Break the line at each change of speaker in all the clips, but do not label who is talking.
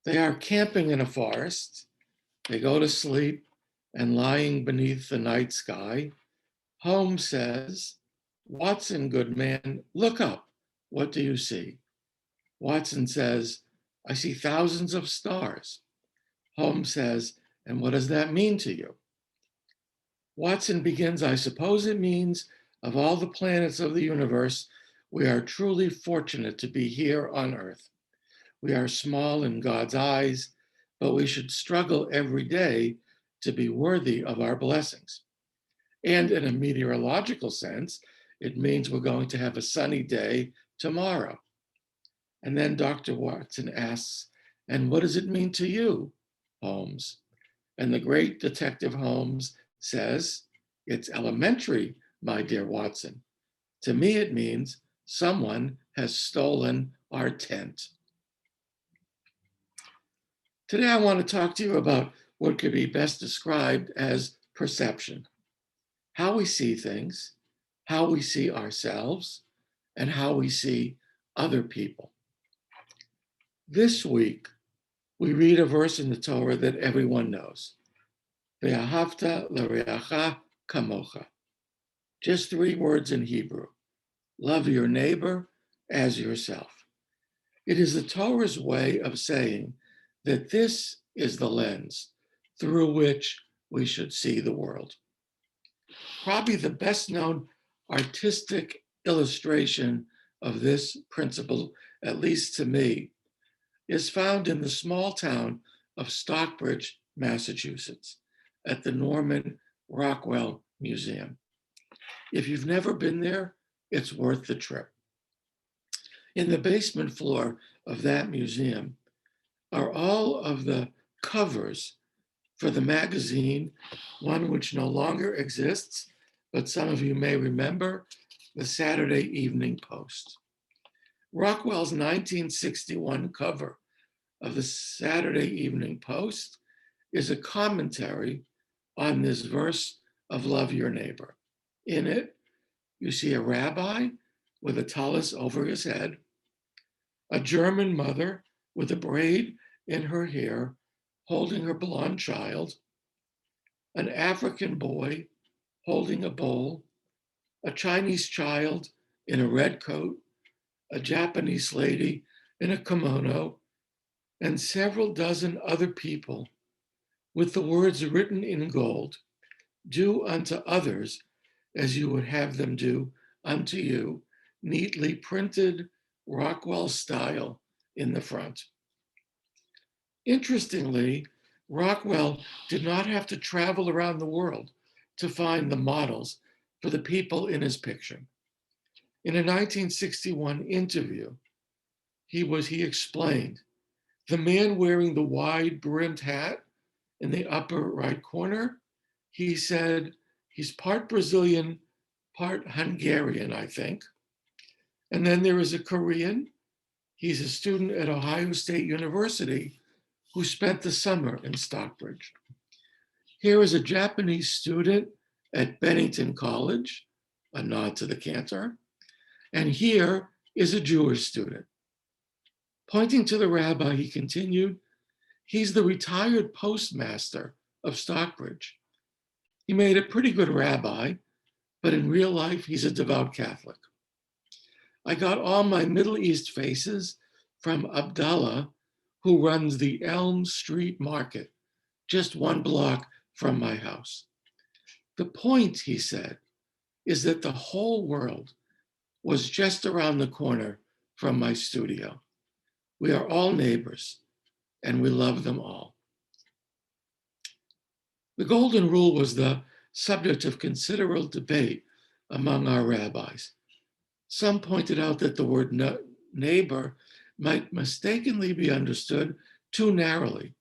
They are camping in a forest. They go to sleep, and lying beneath the night sky, Holmes says, "Watson, good man, look up. What do you see?" Watson says, "I see thousands of stars." Holmes says, "And what does that mean to you?" Watson begins, "I suppose it means of all the planets of the universe, we are truly fortunate to be here on Earth. We are small in God's eyes, but we should struggle every day to be worthy of our blessings." And in a meteorological sense, it means we're going to have a sunny day tomorrow. And then Dr. Watson asks, "And what does it mean to you, Holmes?" And the great Detective Holmes says, "It's elementary, my dear Watson. To me, it means someone has stolen our tent." Today, I want to talk to you about what could be best described as perception: how we see things, how we see ourselves, and how we see other people. This week, we read a verse in the Torah that everyone knows: Ve'ahavta l'reacha kamocha. Just 3 words in Hebrew: love your neighbor as yourself. It is the Torah's way of saying that this is the lens through which we should see the world. Probably the best known artistic illustration of this principle, at least to me, is found in the small town of Stockbridge, Massachusetts, at the Norman Rockwell Museum. If you've never been there, it's worth the trip. In the basement floor of that museum are all of the covers for the magazine, one which no longer exists, but some of you may remember, the Saturday Evening Post. Rockwell's 1961 cover of the Saturday Evening Post is a commentary on this verse of love your neighbor. In it, you see a rabbi with a tallis over his head, a German mother with a braid in her hair holding her blonde child, an African boy holding a bowl, a Chinese child in a red coat, a Japanese lady in a kimono, and several dozen other people with the words written in gold: "Do unto others as you would have them do unto you," neatly printed Rockwell style in the front. Interestingly, Rockwell did not have to travel around the world to find the models for the people in his picture. In a 1961 interview, he explained, "The man wearing the wide brimmed hat in the upper right corner," he said, "he's part Brazilian, part Hungarian, I think. And then there is a Korean. He's a student at Ohio State University who spent the summer in Stockbridge. Here is a Japanese student at Bennington College," a nod to the cantor. "And here is a Jewish student." Pointing to the rabbi, he continued, "He's the retired postmaster of Stockbridge. He made a pretty good rabbi, but in real life, he's a devout Catholic. I got all my Middle East faces from Abdallah, who runs the Elm Street Market, just 1 block from my house. The point," he said, "is that the whole world was just around the corner from my studio. We are all neighbors, and we love them all." The Golden Rule was the subject of considerable debate among our rabbis. Some pointed out that the word neighbor might mistakenly be understood too narrowly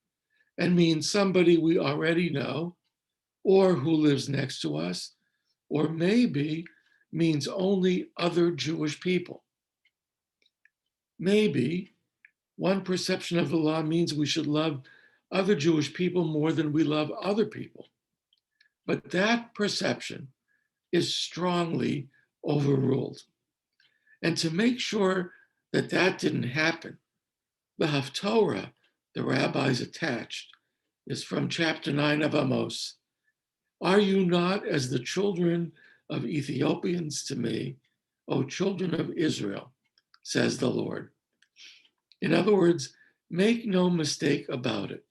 and mean somebody we already know, or who lives next to us, or maybe means only other Jewish people. Maybe one perception of the law means we should love other Jewish people more than we love other people. But that perception is strongly overruled. And to make sure that that didn't happen, the Haftorah, the rabbis attached is from chapter 9 of Amos. Are you not as the children of Ethiopians to me, O children of Israel, says the Lord. In other words, make no mistake about it.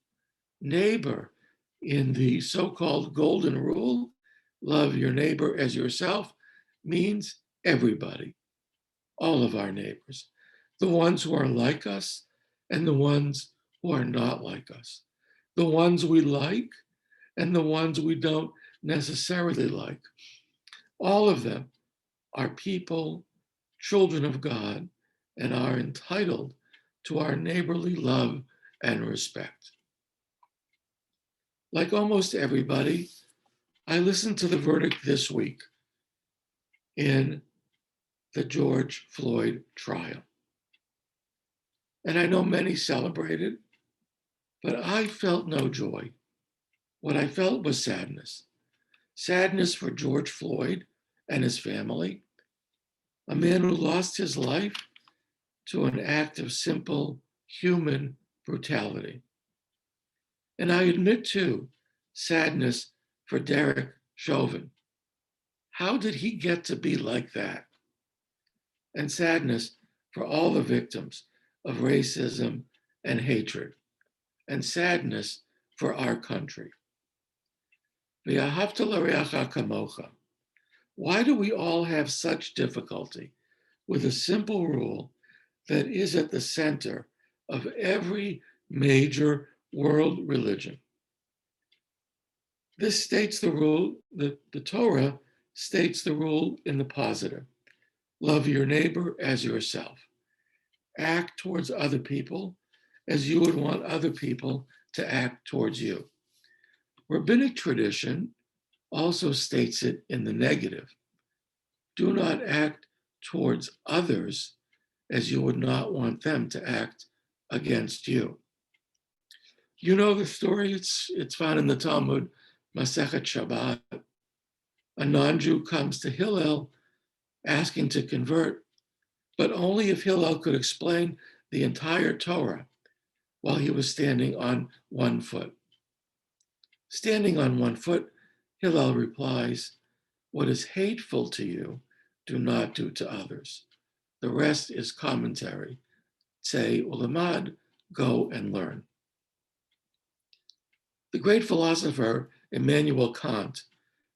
Neighbor in the so-called golden rule, love your neighbor as yourself, means everybody, all of our neighbors, the ones who are like us and the ones who are not like us, the ones we like and the ones we don't necessarily like. All of them are people, children of God, and are entitled to our neighborly love and respect. Like almost everybody, I listened to the verdict this week in the George Floyd trial. And I know many celebrated, but I felt no joy. What I felt was sadness. Sadness for George Floyd and his family, a man who lost his life to an act of simple human brutality. And I admit too, sadness for Derek Chauvin. How did he get to be like that? And sadness for all the victims of racism and hatred, and sadness for our country. V'ahavta l'reacha kamocha. Why do we all have such difficulty with a simple rule that is at the center of every major world religion? This states the rule, the Torah states the rule in the positive. Love your neighbor as yourself. Act towards other people as you would want other people to act towards you. Rabbinic tradition also states it in the negative. Do not act towards others as you would not want them to act against you. You know the story, it's found in the Talmud, Masechet Shabbat. A non-Jew comes to Hillel asking to convert, but only if Hillel could explain the entire Torah while he was standing on one foot. Standing on one foot, Hillel replies, what is hateful to you, do not do to others. The rest is commentary. Say, ulamad, go and learn. The great philosopher Immanuel Kant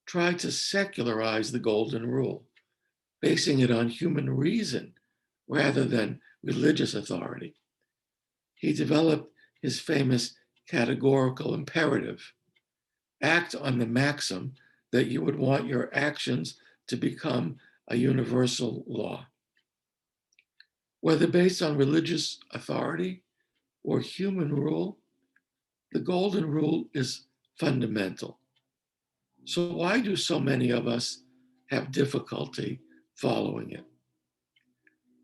tried to secularize the golden rule, basing it on human reason rather than religious authority. He developed his famous categorical imperative. Act on the maxim that you would want your actions to become a universal law. Whether based on religious authority or human rule, the golden rule is fundamental. So why do so many of us have difficulty following it?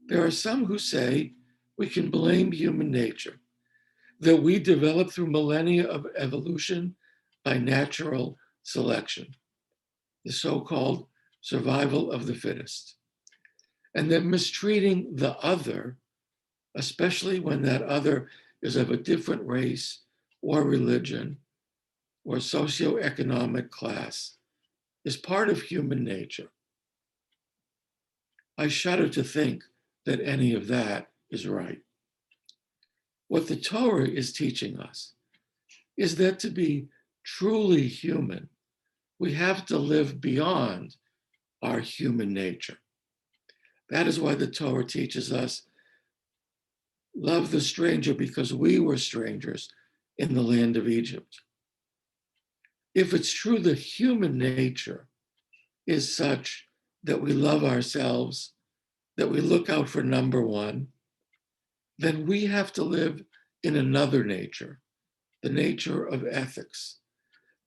There are some who say we can blame human nature, that we developed through millennia of evolution by natural selection, the so-called survival of the fittest, and that mistreating the other, especially when that other is of a different race or religion or socioeconomic class, is part of human nature. I shudder to think that any of that is right. What the Torah is teaching us is that to be truly human, we have to live beyond our human nature. That is why the Torah teaches us, love the stranger because we were strangers in the land of Egypt. If it's true that human nature is such that we love ourselves, that we look out for number one, then we have to live in another nature, the nature of ethics,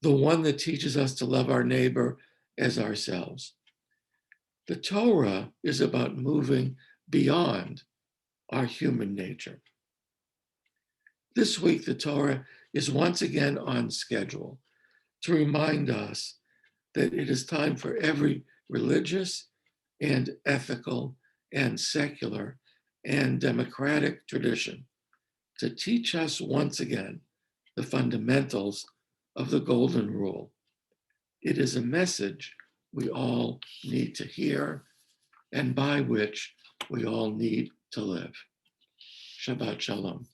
the one that teaches us to love our neighbor as ourselves. The Torah is about moving beyond our human nature. This week, the Torah is once again on schedule to remind us that it is time for every religious and ethical and secular and democratic tradition to teach us once again the fundamentals of the Golden Rule. It is a message we all need to hear and by which we all need to live. Shabbat Shalom.